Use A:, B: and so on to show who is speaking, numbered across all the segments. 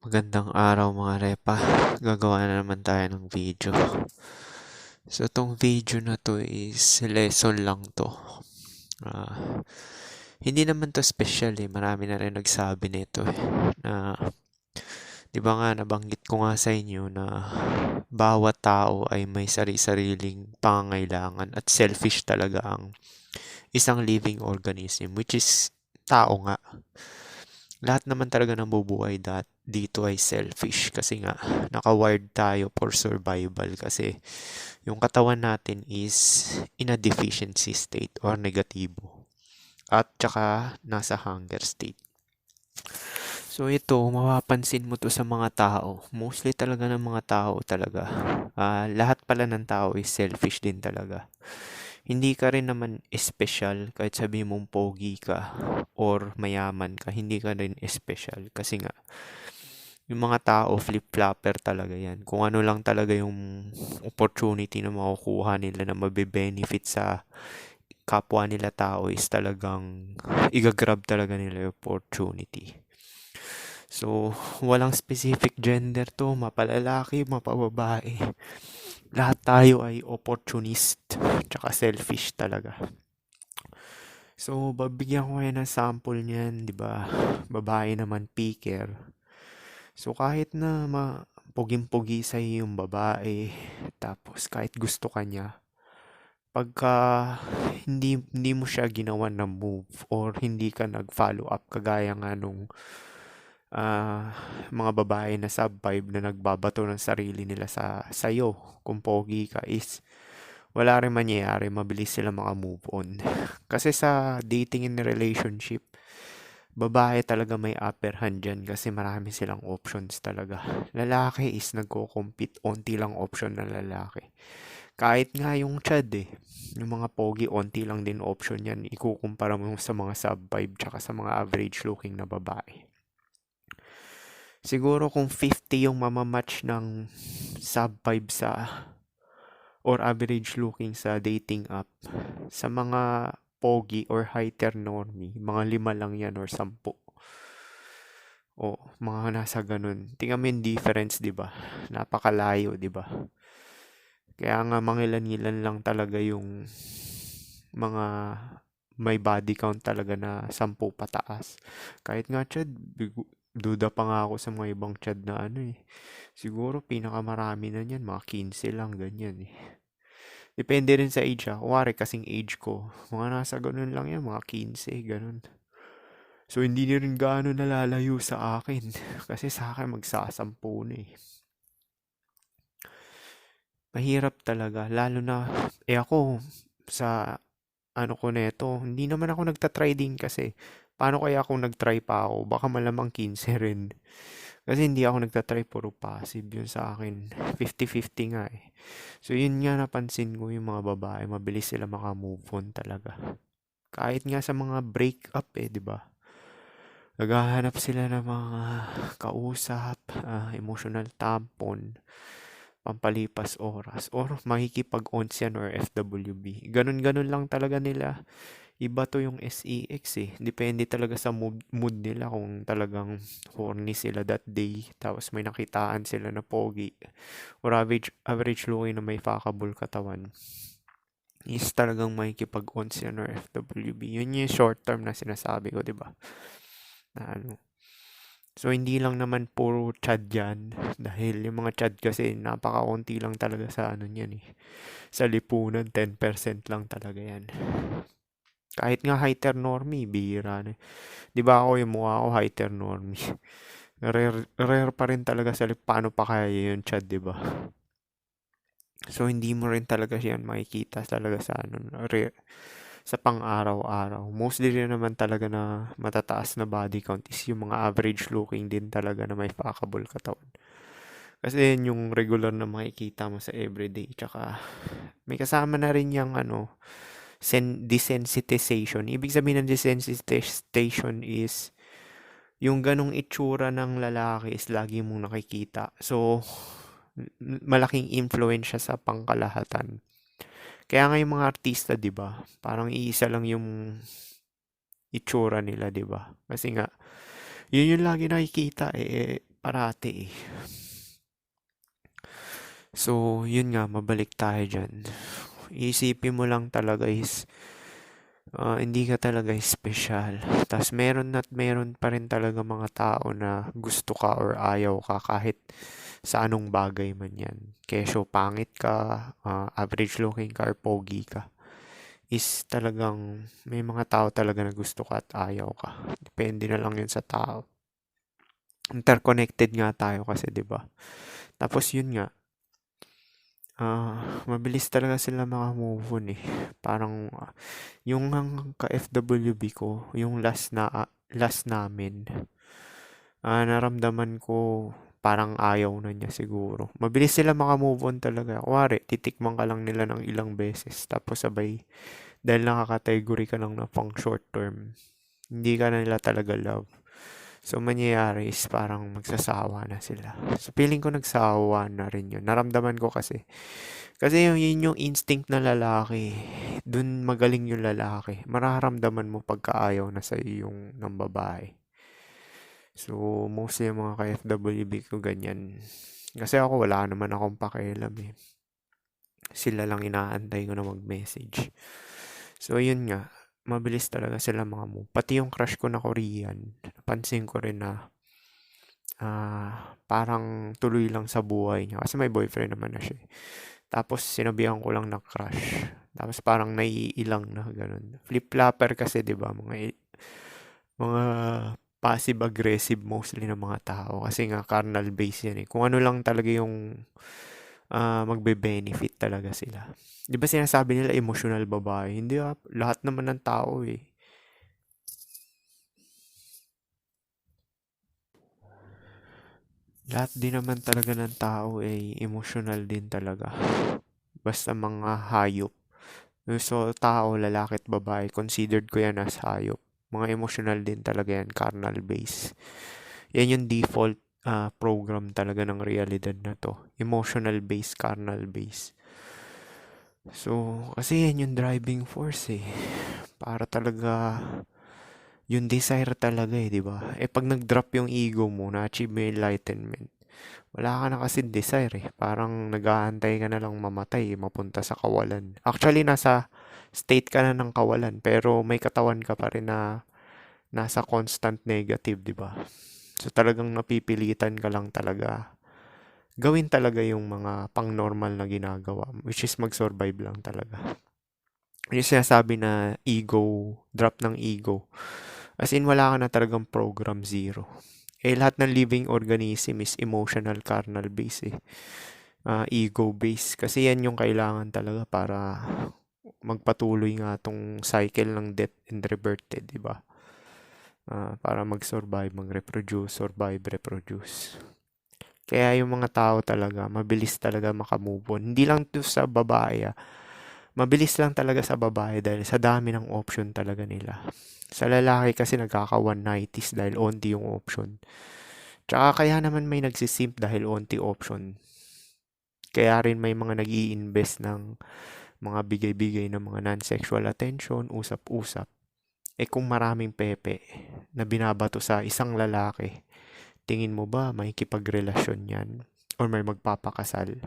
A: Magandang araw mga repa. Gagawa na naman tayo ng video. So, tong video na to is lesson lang to. Ah, hindi naman to special eh. Marami na rin nagsabi nito eh. Na, di ba nga, nabanggit ko nga sa inyo na bawat tao ay may sari-sariling pangangailangan at selfish talaga ang isang living organism, which is tao nga. Lahat naman talaga ng bubuhay dito ay selfish kasi nga naka-wired tayo for survival kasi yung katawan natin is in a deficiency state or negatibo at tsaka nasa hunger state. So ito, mapapansin mo to sa mga tao. Mostly talaga ng mga tao talaga. Lahat pala ng tao is selfish din talaga. Hindi ka rin naman special kahit sabi mong pogi ka or mayaman ka, hindi ka rin special kasi nga yung mga tao flip-flopper talaga yan. Kung ano lang talaga yung opportunity na makukuha nila na mabe-benefit sa kapwa nila tao is talagang igagrab talaga nila yung opportunity. So, walang specific gender to, mapalalaki, mapababae. Lahat tayo ay opportunist, tsaka selfish talaga. So, babigyan ko kayo ng sample niyan, di ba? Babae naman picker. So, kahit na puging-pugi sa yung babae, tapos kahit gusto ka niya, pagka hindi mo siya ginawan ng move or hindi ka nag-follow up kagaya nga nung mga babae na sub-5 na nagbabato ng sarili nila sa sayo kung pogi ka is wala rin mangyayari, mabilis sila maka-move on. Kasi sa dating and relationship, babae talaga may upper hand dyan kasi marami silang options talaga. Lalaki is nagko-compete, onti lang option ng lalaki. Kahit nga yung chad yung mga pogi, onti lang din option yan. Ikukumpara mo sa mga sub-5 tsaka sa mga average looking na babae. Siguro kung 50 yung mamamatch ng sub-5 sa or average looking sa dating app, sa mga pogi or heteronormy, mga 5 lang yan or 10. O, mga nasa ganun. Tingnan mo yung difference, di ba? Napakalayo, di ba? Kaya nga mangilan-ngilan lang talaga yung mga may body count talaga na 10 pataas. Kahit nga chad, duda pa nga ako sa mga ibang chad na siguro pinakamarami na niyan, mga 15 lang, ganyan Depende rin sa age Kuwari kasing age ko, mga nasa ganun lang yan, mga 15, ganun. So, hindi na rin gaano nalalayo sa akin. Kasi sa akin, magsasampu na Mahirap talaga. Lalo na, ako, sa ko neto, hindi naman ako nagtatry din kasi. Paano kaya kung nagtry pa ako? Baka malamang 15 rin. Kasi hindi ako nagtatry, puro passive yun sa akin. 50-50 nga So, yun nga napansin ko yung mga babae, mabilis sila makamove on talaga. Kahit nga sa mga breakup di ba? Naghahanap sila ng mga kausap, emotional tampon, pampalipas oras, or makikipag-onsian or FWB. Ganun-ganun lang talaga nila. Iba to yung SEX Depende talaga sa mood nila kung talagang horny sila that day. Tapos may nakitaan sila na pogi. Or average looking na may fuckable katawan. Is talagang makikipag-onsian or FWB. Yun yung short term na sinasabi ko, di ba? Na So, hindi lang naman puro chad yan. Dahil yung mga chad kasi napaka-unti lang talaga sa yan Sa lipunan, 10% lang talaga yan. Kahit nga heteronormy, bihira na. Di ba ako yung mukha ko heteronormy? Rare pa rin talaga sa paano pa kaya yung chad, di ba? So, hindi mo rin talaga yan makikita talaga sa sa pang-araw-araw. Mostly rin naman talaga na matataas na body count is yung mga average looking din talaga na may fuckable katawan. Kasi yun yung regular na makikita mo sa everyday. Tsaka may kasama na rin yung desensitization. Ibig sabihin ng desensitization is yung ganong itsura ng lalaki is lagi mong nakikita. So, malaking influence siya sa pangkalahatan. Kaya nga yung mga artista, 'di ba? Parang iisa lang yung itsura nila, 'di ba? Kasi nga yun yung lagi nakikita parati eh. So, yun nga, mabalik tayo dyan. Isipin mo lang talaga is, hindi ka talaga special. Tapos meron at meron pa rin talaga mga tao na gusto ka or ayaw ka kahit sa anong bagay man yan. Kesyo pangit ka, average looking ka, or pogi ka. Is talagang may mga tao talaga na gusto ka at ayaw ka. Depende na lang yun sa tao. Interconnected nga tayo kasi, 'di ba? Tapos yun nga, mabilis talaga sila maka-move on eh. Parang yung ka-FWB ko, yung last namin, naramdaman ko parang ayaw na niya siguro. Mabilis sila maka-move on talaga. Kuwari, titikman ka lang nila ng ilang beses. Tapos sabay, dahil nakakategory ka lang na pang short term, hindi ka na nila talaga love. So, mangyayari is parang magsasawa na sila. So, feeling ko nagsawa na rin yun. Naramdaman ko kasi. Kasi yun yung instinct na lalaki. Dun magaling yung lalaki. Mararamdaman mo pagkaayaw na sa'yo yung ng babae. So, mostly yung mga ka-FWB ko ganyan. Kasi ako wala naman akong pakialam eh. Sila lang inaantay ko na mag-message. So, yun nga. Mabilis talaga sila mga move. Pati yung crush ko na Korean, napansin ko rin na parang tuloy lang sa buhay niya. Kasi may boyfriend naman na siya. Tapos sinabihan ko lang na crush. Tapos parang naiilang na ganun. Flip-flopper kasi 'di ba mga passive-aggressive mostly ng mga tao. Kasi nga carnal base yan eh. Kung ano lang talaga yung magbe-benefit talaga sila. Di ba sinasabi nila emotional babae? Hindi lahat naman ng tao eh. Lahat din naman talaga ng tao ay emotional din talaga. Basta mga hayop. So, tao, lalaki at babae, considered ko yan as hayop. Mga emotional din talaga yan, carnal base. Yan yung default program talaga ng realidad na to. Emotional base, carnal base. So, kasi yan yung driving force eh. Para talaga, yung desire talaga eh, di ba? Eh, pag nag-drop yung ego mo, na-achieve mo yung enlightenment, wala ka na kasi desire eh. Parang nag-aantay ka na lang mamatay, mapunta sa kawalan. Actually, nasa state ka na ng kawalan, pero may katawan ka pa rin na nasa constant negative, di ba? So, talagang napipilitan ka lang talaga gawin talaga yung mga pang-normal na ginagawa, which is mag-survive lang talaga. Yung sinasabi na ego, drop ng ego. As in, wala ka na talagang program zero. Eh, lahat ng living organism is emotional, carnal base eh. Ego base. Kasi yan yung kailangan talaga para magpatuloy nga tong cycle ng death and rebirth, eh, di ba? Para mag-survive, mag-reproduce, survive, reproduce. Kaya yung mga tao talaga, mabilis talaga makamove on. Hindi lang to sa babae. Mabilis lang talaga sa babae dahil sa dami ng option talaga nila. Sa lalaki kasi nagkaka 190s dahil onti yung option. Tsaka kaya naman may nagsisimp dahil onti option. Kaya rin may mga nag-i-invest ng mga bigay-bigay ng mga non-sexual attention, usap-usap. Eh kung maraming pepe na binabato sa isang lalaki, tingin mo ba makikipagrelasyon yan? Or may magpapakasal?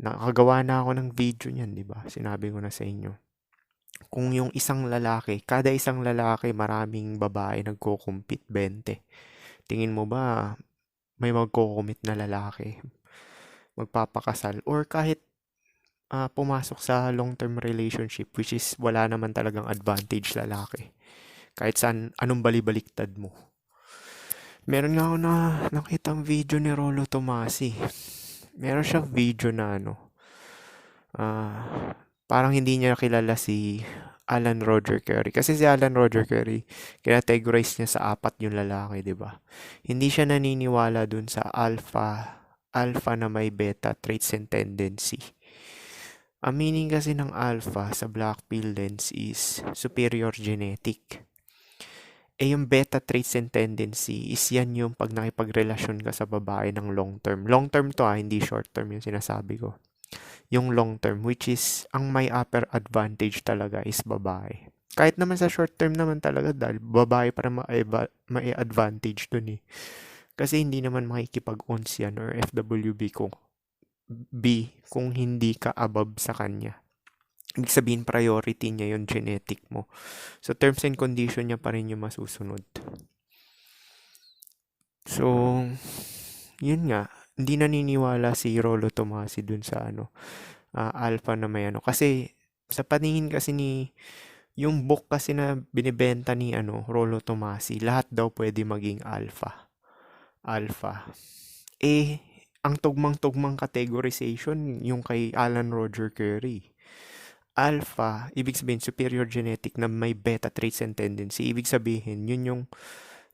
A: Nakagawa na ako ng video niyan, di ba? Sinabi ko na sa inyo. Kung yung isang lalaki, kada isang lalaki, maraming babae nagko-compete 20. Tingin mo ba may magko-commit na lalaki? Magpapakasal? Or kahit pumasok sa long-term relationship, which is wala naman talagang advantage lalaki. Kahit saan, anong balibaliktad mo. Meron nga ako na nakitang video ni Rolo Tomasi. Meron siyang video na parang hindi niya kilala si Alan Roger Curry. Kasi si Alan Roger Curry, kinategorize niya sa 4 yung lalaki, di ba? Hindi siya naniniwala dun sa alpha na may beta traits and tendency. Ang meaning kasi ng alpha sa black pill lens is superior genetic. Eh yung beta traits and tendency is yan yung pag nakipagrelasyon ka sa babae ng long term. Long term to hindi short term yung sinasabi ko. Yung long term, which is ang may upper advantage talaga is babae. Kahit naman sa short term naman talaga dahil babae para may advantage dun eh. Kasi hindi naman makikipag-ons yan or FWB kung hindi ka above sa kanya. Ibig sabihin, priority niya yung genetic mo. So, terms and condition niya pa rin yung masusunod. So, yun nga. Hindi naniniwala si Rolo Tomasi dun sa alpha na may Kasi, sa paningin kasi yung book kasi na binibenta ni Rolo Tomasi, lahat daw pwede maging alpha. Alpha. Ang tugmang-tugmang categorization, yung kay Alan Roger Curry. Alpha, ibig sabihin superior genetic na may beta traits and tendency. Ibig sabihin, yun yung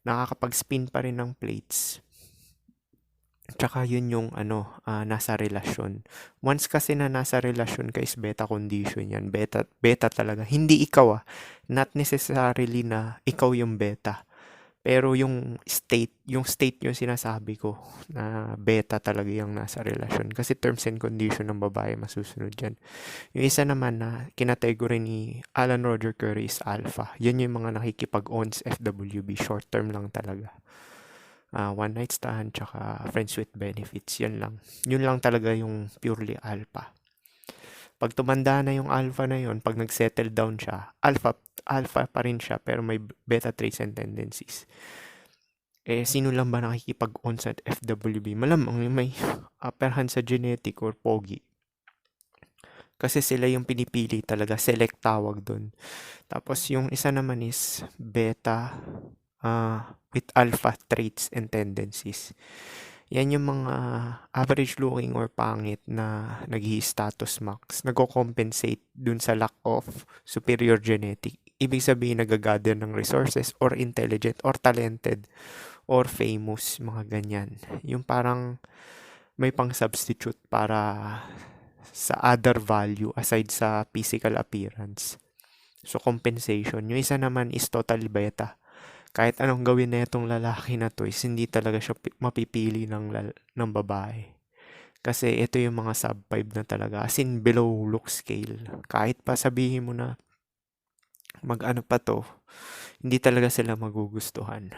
A: nakakapag-spin pa rin ng plates. Tsaka yun yung nasa relasyon. Once kasi na nasa relasyon ka is beta condition yan. Beta talaga. Hindi ikaw Not necessarily na ikaw yung beta. Pero yung state yung sinasabi ko na beta talaga yung nasa relasyon. Kasi terms and condition ng babae masusunod dyan. Yung isa naman na kinategory ni Alan Roger Curry is alpha. Yan yung mga nakikipag-ons FWB. Short term lang talaga. One night stand, tsaka friends with benefits. Yan lang. Yun lang talaga yung purely alpha. Pag tumanda na yung alpha na yun, pag nag-settle down siya, alpha pa rin siya, pero may beta traits and tendencies. Sino lang ba nakikipag-on sa FWB? Malamang may upper hand sa genetic or pogi. Kasi sila yung pinipili talaga, select tawag dun. Tapos yung isa naman is beta with alpha traits and tendencies. Yan yung mga average looking or pangit na nag-status max. Nag-compensate dun sa lack of superior genetic. Ibig sabihin nag-gather ng resources or intelligent or talented or famous, mga ganyan. Yung parang may pang-substitute para sa other value aside sa physical appearance. So, compensation. Yung isa naman is totally beta. Kahit anong gawin na itong lalaki na to is hindi talaga siya mapipili ng babae. Kasi ito yung mga sub-5 na talaga. As in, below look scale. Kahit pa sabihin mo na pa to, hindi talaga sila magugustuhan.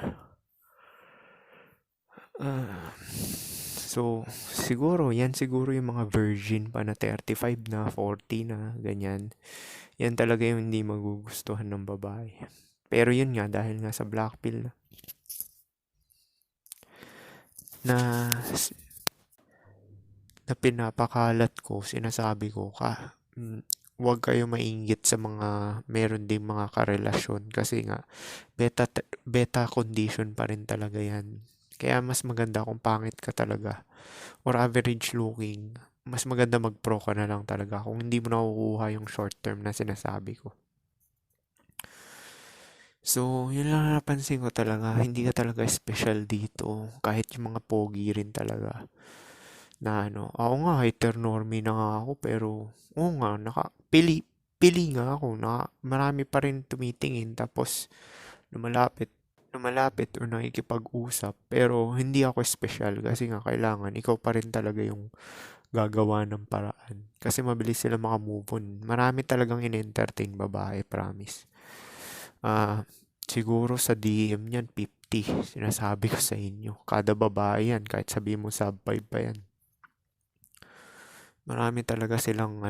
A: So, yan siguro yung mga virgin pa na 35 na, 40 na, ganyan. Yan talaga yung hindi magugustuhan ng babae. Pero yun nga, dahil nga sa black pill na pinapakalat ko, sinasabi ko huwag kayo mainggit sa mga meron ding mga karelasyon kasi nga beta condition pa rin talaga yan. Kaya mas maganda kung pangit ka talaga or average looking, mas maganda mag-pro ka na lang talaga kung hindi mo nakukuha yung short term na sinasabi ko. So, yun lang napansin ko talaga. Hindi ka talaga special dito. Kahit yung mga pogi rin talaga. Na ako nga, heteronormy na nga ako. Pero, oo nga, pili nga ako. Marami pa rin tumitingin. Tapos, lumalapit o nakikipag-usap. Pero, hindi ako special. Kasi nga, kailangan, ikaw pa rin talaga yung gagawa ng paraan. Kasi mabilis sila makamove on. Marami talagang in-entertain babae, promise. Siguro sa DM niyan 50, sinasabi ko sa inyo. Kada babae yan, kahit sabi mo sub-5 pa yan. Marami talaga silang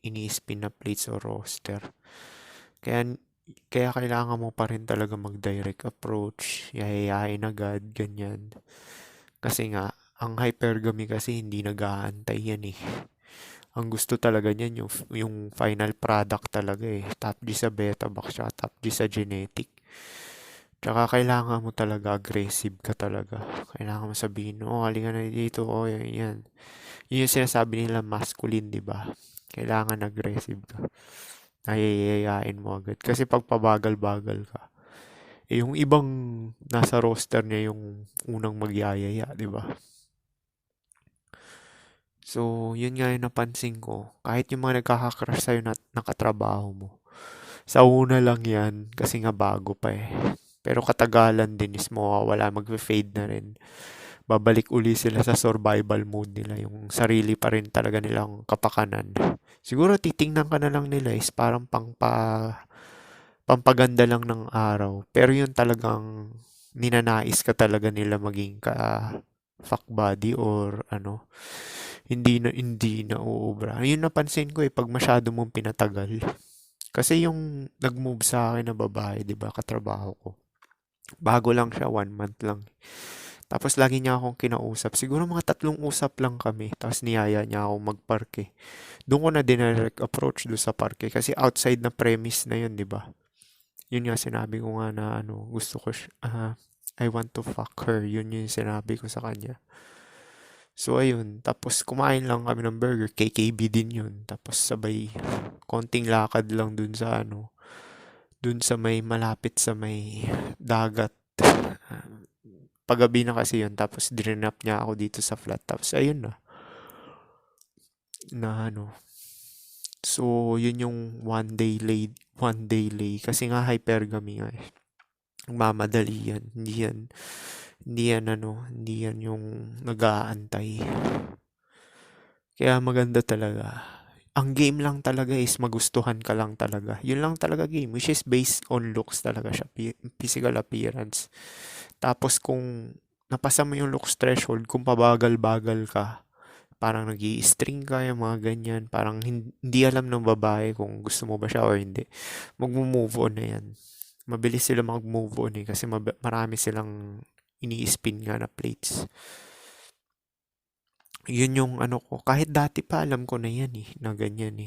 A: ini-spin na plates o roster. Kaya kailangan mo pa rin talaga mag-direct approach, yayayain agad, ganyan. Kasi nga, ang hypergamy kasi hindi nag-aantay yan Ang gusto talaga niyan yung final product talaga Top G sa beta box siya, top G sa genetic. Tsaka kailangan mo talaga aggressive ka talaga. Kailangan mo sabihin, halika na dito, yan. Yun yung sinasabi nila masculine, di ba? Kailangan aggressive ka. Nayayayain mo agad. Kasi pag pabagal-bagal ka, yung ibang nasa roster niya yung unang magyayaya, di ba? So, yun nga yung napansin ko. Kahit yung mga nagkakakrush sa'yo na nakatrabaho mo. Sa una lang yan, kasi nga bago pa Pero katagalan din is mawawala, mag-fade na rin. Babalik uli sila sa survival mode nila. Yung sarili pa rin talaga nilang kapakanan. Siguro titingnan ka na lang nila is parang pampaganda lang ng araw. Pero yun talagang ninanais ka talaga nila maging ka fuck buddy or ano, hindi na uubra. Yun napansin ko pag masyado mong pinatagal. Kasi yung nag-move sa akin na babae, 'di ba, katrabaho ko. Bago lang siya, 1 month lang. Tapos lagi niya akong kinausap. Siguro mga 3 usap lang kami. Tapos niyaya niya ako magparke. Doon ko na dinirect approach doon sa parke. Kasi outside na premise na yun, di ba? Yun nga sinabi ko nga na ano, gusto ko I want to fuck her. Yun yung sinabi ko sa kanya. So ayun, tapos kumain lang kami ng burger. KKB din yun. Tapos sabay konting lakad lang dun sa ano, dun sa may malapit sa may dagat. Paggabi na kasi yun, tapos drinap niya ako dito sa flat. Tapos ayun na ano. So yun yung one day late. Kasi nga hypergamy nga eh. Mamadali yan. Hindi yan yung nag-aantay. Kaya maganda talaga. Ang game lang talaga is magustuhan ka lang talaga. Yun lang talaga game, which is based on looks talaga siya, physical appearance. Tapos kung napasa mo yung looks threshold, kung pabagal-bagal ka, parang nag string ka, yung mga ganyan, parang hindi alam ng babae kung gusto mo ba siya or hindi. Mag-move on na yan. Mabilis sila mag-move on kasi marami silang ini-spin nga na plates. Yun yung ano ko. Kahit dati pa alam ko na yan na ganyan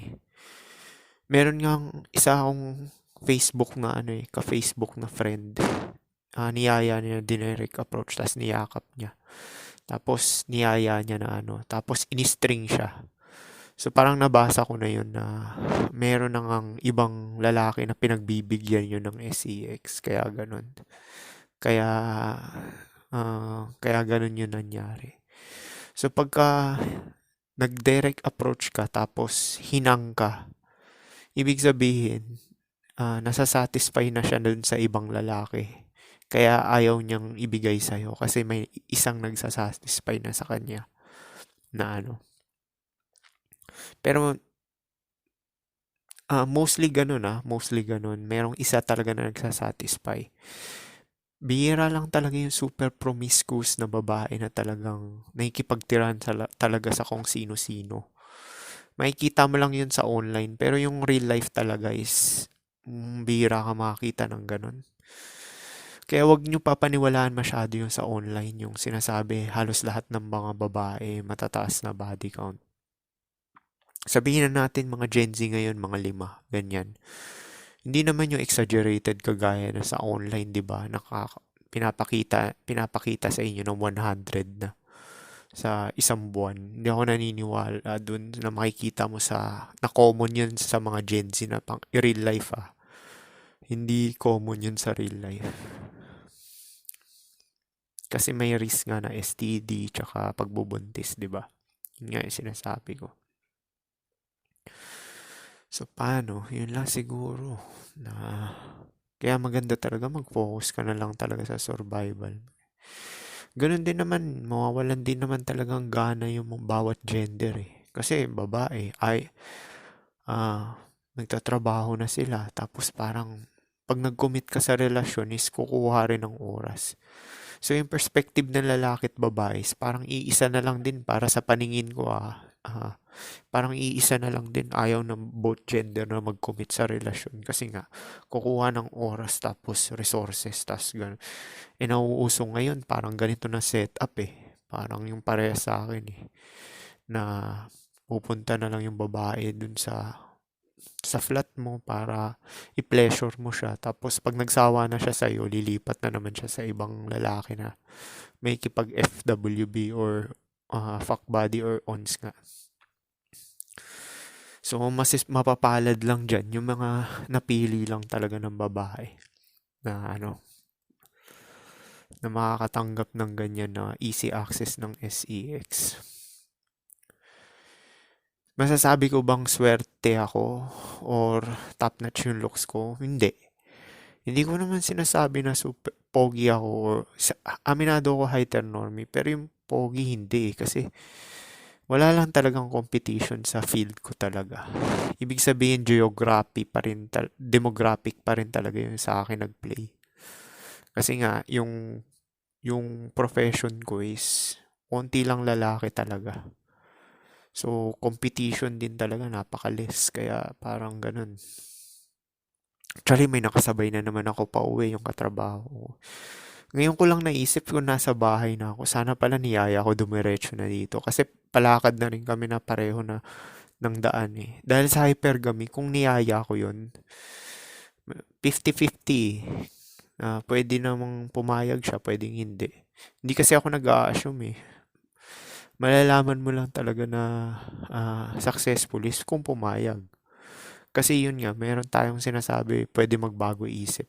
A: Meron nga isa akong Facebook na ka-Facebook na friend. Niyaya niya dinirect approach, tapos niyakap niya. Tapos niyaya niya na tapos in-string siya. So parang nabasa ko na yun na meron nang ibang lalaki na pinagbibigyan yun ng SEX. Kaya ganun. Kaya, kaya ganun yun nangyari. So pagka nag-direct approach ka tapos hinang ka, ibig sabihin, nasasatisfy na siya dun sa ibang lalaki. Kaya ayaw niyang ibigay sa'yo kasi may isang nagsasatisfy na sa kanya na Pero mostly ganun. Merong isa talaga na nagsasatisfy. Bihira lang talaga yung super promiscuous na babae na talagang nakikipagtirahan talaga sa kung sino-sino. Makikita mo lang yun sa online, pero yung real life talaga is bihira ka makakita ng ganun. Kaya wag nyo papaniwalaan masyado yung sa online, yung sinasabi halos lahat ng mga babae matataas na body count. Sabihin na natin mga Gen Z ngayon, mga 5, ganyan. Hindi naman yung exaggerated kagaya na sa online, 'di ba? Pinapakita sa inyo ng 100 na sa isang buwan. Hindi ako naniniwala dun na makikita mo na common yun sa mga Gen Z na pang real life Hindi common yun sa real life. Kasi may risk nga na STD tsaka pagbubuntis, 'di ba? Yun nga yung sinasabi ko. So, paano? Yun lang siguro. Kaya maganda talaga mag-focus ka na lang talaga sa survival. Ganun din naman, mawawalan din naman talagang gana yung bawat gender Kasi babae, nagtatrabaho na sila. Tapos parang, pag nag-commit ka sa relasyon is kukuha rin ng oras. So, yung perspective ng lalaki at babae is parang iisa na lang din para sa paningin ko parang iisa na lang din. Ayaw ng both gender na mag-commit sa relasyon. Kasi nga, kukuha ng oras tapos resources. Tapos gano'n. Nauuso ngayon, parang ganito na setup Parang yung pareha sa akin Na pupunta na lang yung babae dun sa flat mo para i-pleasure mo siya. Tapos pag nagsawa na siya sa'yo, lilipat na naman siya sa ibang lalaki na may kipag FWB or fuck body or ons nga. So, mapapalad lang dyan yung mga napili lang talaga ng babae na na makakatanggap ng ganyan na easy access ng SEX. Masasabi ko bang swerte ako or top notch yung looks ko? Hindi. Hindi ko naman sinasabi na super pogi ako or aminado ko heteronormy pero yung pogi hindi kasi wala lang talagang competition sa field ko talaga. Ibig sabihin demographic pa rin talaga yung sa akin nag-play. Kasi nga, yung profession ko is konti lang lalaki talaga. So, competition din talaga, napakalis. Kaya parang ganun. Actually, may nakasabay na naman ako pa uwi yung katrabaho ko. Ngayon ko lang naisip kung nasa bahay na ako. Sana pala niyaya ko dumiretso na dito. Kasi palakad na rin kami na pareho na ng daan eh. Dahil sa hypergamy, kung niyaya ko yun, 50-50. Pwede namang pumayag siya, pwedeng hindi. Hindi kasi ako nag-a-assume eh. Malalaman mo lang talaga na successful is kung pumayag. Kasi yun nga, meron tayong sinasabi, pwede magbago isip.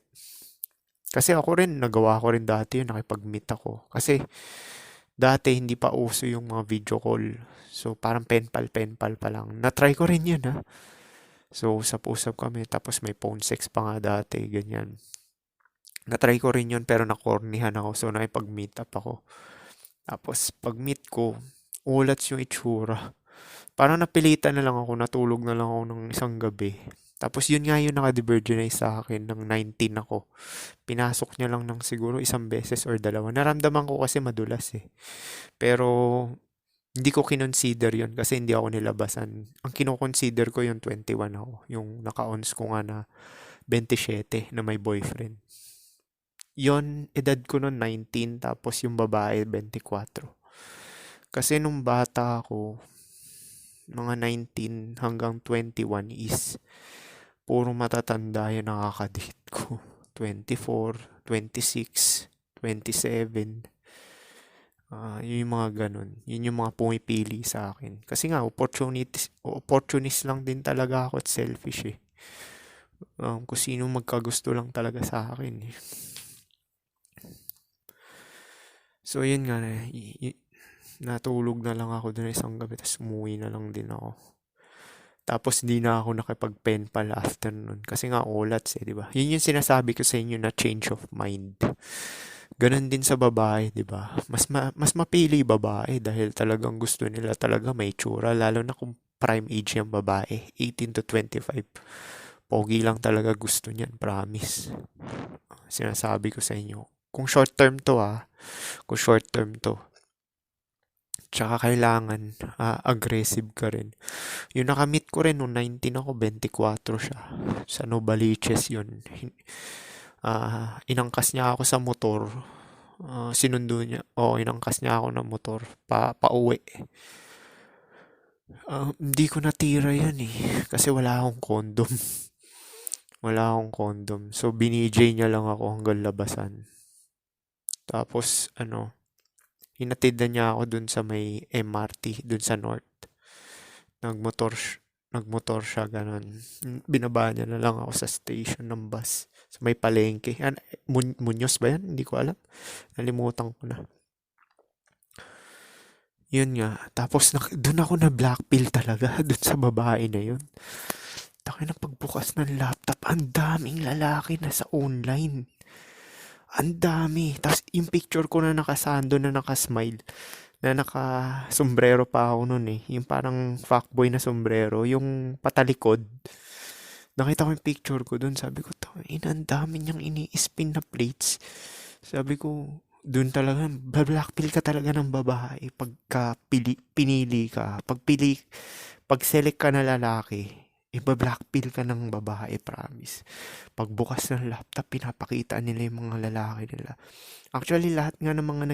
A: Kasi ako rin, nagawa ko rin dati yun, nakipag-meet ako. Kasi dati hindi pa uso yung mga video call. So parang penpal pa lang. Na-try ko rin yun ha. So usap-usap kami, tapos may phone sex pa nga dati, ganyan. Na-try ko rin yun pero nakornihan ako, so nakipag-meet up ako. Tapos pag-meet ko, ulats yung itsura. Parang napilitan na lang ako, natulog na lang ako ng isang gabi. Tapos yun nga yung naka-divergenize sa akin ng 19 ako. Pinasok niya lang ng siguro isang beses or dalawa. Naramdaman ko kasi madulas eh. Pero hindi ko kinonsider yun kasi hindi ako nilabasan. Ang kinoconsider ko yung 21 ako. Yung naka-ons ko nga na 27 na may boyfriend. Yon edad ko noon 19 tapos yung babae 24. Kasi nung bata ako, mga 19 hanggang 21 is puro matatanda yung nakakadate ko. 24, 26, 27. Yun yung mga ganun. Yun yung mga pumipili sa akin. Kasi nga, opportunist lang din talaga ako at selfish eh. Kung sino magkagusto lang talaga sa akin eh. So yun nga, natulog na lang ako dun isang gabi, tapos umuwi na lang din ako. Tapos hindi na ako nakipag-pen pal after nun. Kasi nga ulats eh, di ba? Yun yung sinasabi ko sa inyo na change of mind. Ganon din sa babae, di ba? Mas mapili babae dahil talagang gusto nila talaga may tsura. Lalo na kung prime age yung babae, 18 to 25. Pogi lang talaga gusto niyan, promise. Sinasabi ko sa inyo. Kung short term to kung short term to. Tsaka kailangan aggressive ka rin. Yung nakamit ko rin nung 19 ako, 24 siya. Sa Novaliches yun. Inangkas niya ako sa motor. Sinundo niya. Inangkas niya ako ng motor. Pauwi. Hindi ko natira yan eh. Kasi wala akong condom. Wala akong condom. So, binijay niya lang ako hanggang labasan. Tapos, hinatid na niya ako dun sa may MRT, dun sa North. Nagmotor, nagmotor siya, ganun. Binaba niya na lang ako sa station ng bus. Sa may palengke. Muñoz ba yan? Hindi ko alam. Nalimutan ko na. Yun nga. Tapos dun ako na blackpill talaga. Dun sa babae na yun. Taki na pagbukas ng laptop. Ang daming lalaki na sa online. Ang dami. Tapos yung picture ko na nakasando na nakasmile. Na naka-sombrero pa ako nun eh. Yung parang fuckboy na sombrero. Yung patalikod. Nakita ko yung picture ko dun. Sabi ko, ang dami niyang ini-spin na plates. Sabi ko, dun talaga, blackpill ka talaga ng babae pagka pinili ka. Pag select ka na lalaki, iba-blackpill ka ng babae, promise. Pagbukas ng laptop, pinapakita nila yung mga lalaki nila. Actually, lahat nga ng mga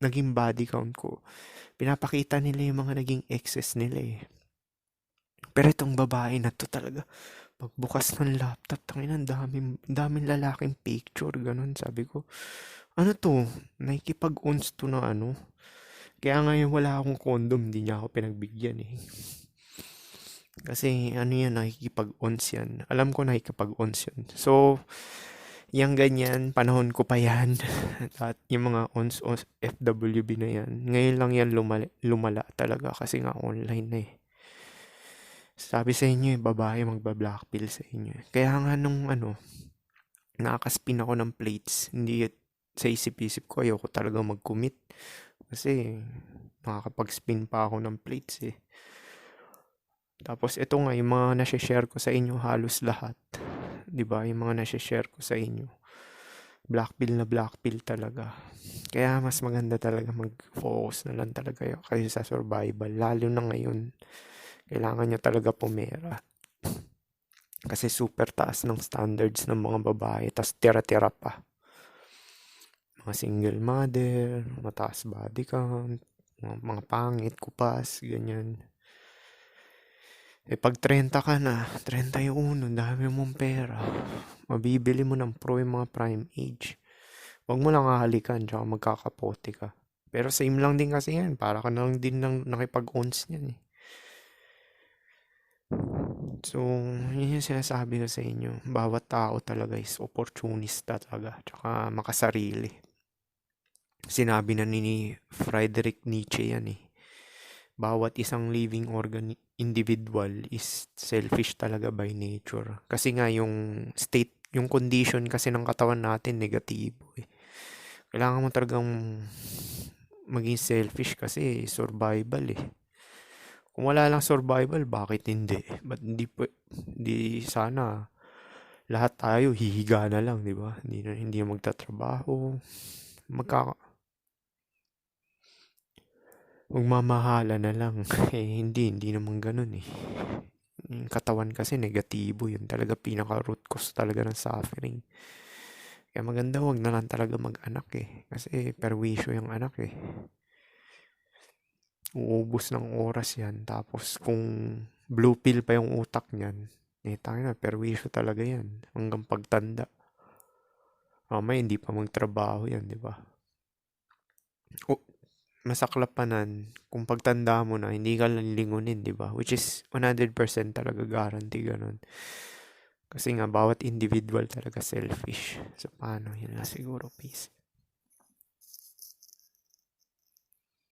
A: naging body count ko, pinapakita nila yung mga naging exes nila eh. Pero itong babae na to talaga, pagbukas ng laptop, tangina, daming lalaking picture, ganun. Sabi ko, ano to? Nakikipag-ons to na ano? Kaya ngayon wala akong condom, hindi niya ako pinagbigyan eh. Kasi ano yan, nakikipag-ons yan. Alam ko nakikipag-ons yan. So, yung ganyan, panahon ko pa yan. At yung mga ons FWB na yan. Ngayon lang yan lumala talaga kasi nga online na eh. Sabi sa inyo babae magba-blackpill sa inyo. Kaya nga nung nakakaspin ako ng plates, hindi sa isip-isip ko, ayoko talaga mag-commit. Kasi nakakapag-spin pa ako ng plates eh. Tapos ito nga, yung mga nasi-share ko sa inyo halos lahat. 'Di ba? Yung mga nasi-share ko sa inyo. Black pill na black pill talaga. Kaya mas maganda talaga mag-focus na lang talaga kayo sa survival. Lalo na ngayon, kailangan nyo talaga pumera. Kasi super taas ng standards ng mga babae. Tas tira-tira pa. Mga single mother, mataas body count, mga pangit, kupas, ganyan. Pag 30 ka na, 31, dami mong pera. Mabibili mo ng pro yung mga prime age. Huwag mo lang hahalikan, tsaka magkakapote ka. Pero same lang din kasi yan. Para ka na lang din nakipag-owns niyan eh. So, yun yung sinasabi ko sa inyo. Bawat tao talaga is opportunista talaga. Tsaka makasarili. Sinabi na ni Friedrich Nietzsche yan eh. Bawat isang living individual is selfish talaga by nature. Kasi nga yung state, yung condition kasi ng katawan natin negatibo eh. Kailangan mo talagang maging selfish kasi survival eh. Kung wala lang survival, bakit hindi? Ba't hindi sana lahat tayo hihiga na lang, di ba? Hindi na magtatrabaho. Magmamahala na lang. Hindi naman ganun eh. Yung katawan kasi negatibo, yun talaga pinaka-root cause talaga ng suffering. Kaya maganda wag na lang talaga mag-anak eh. Kasi perwisyo yung anak eh. Uubos ng oras yan. Tapos kung blue pill pa yung utak niyan, tayo na, perwisyo talaga yan. Hanggang pagtanda. Mamaya hindi pa magtrabaho yan, di ba? Masaklap pa nan, kung pagtanda mo na, hindi ka lang lingunin, di ba? Which is 100% talaga guarantee ganun. Kasi nga, bawat individual talaga selfish. So, paano? Yun na siguro, peace.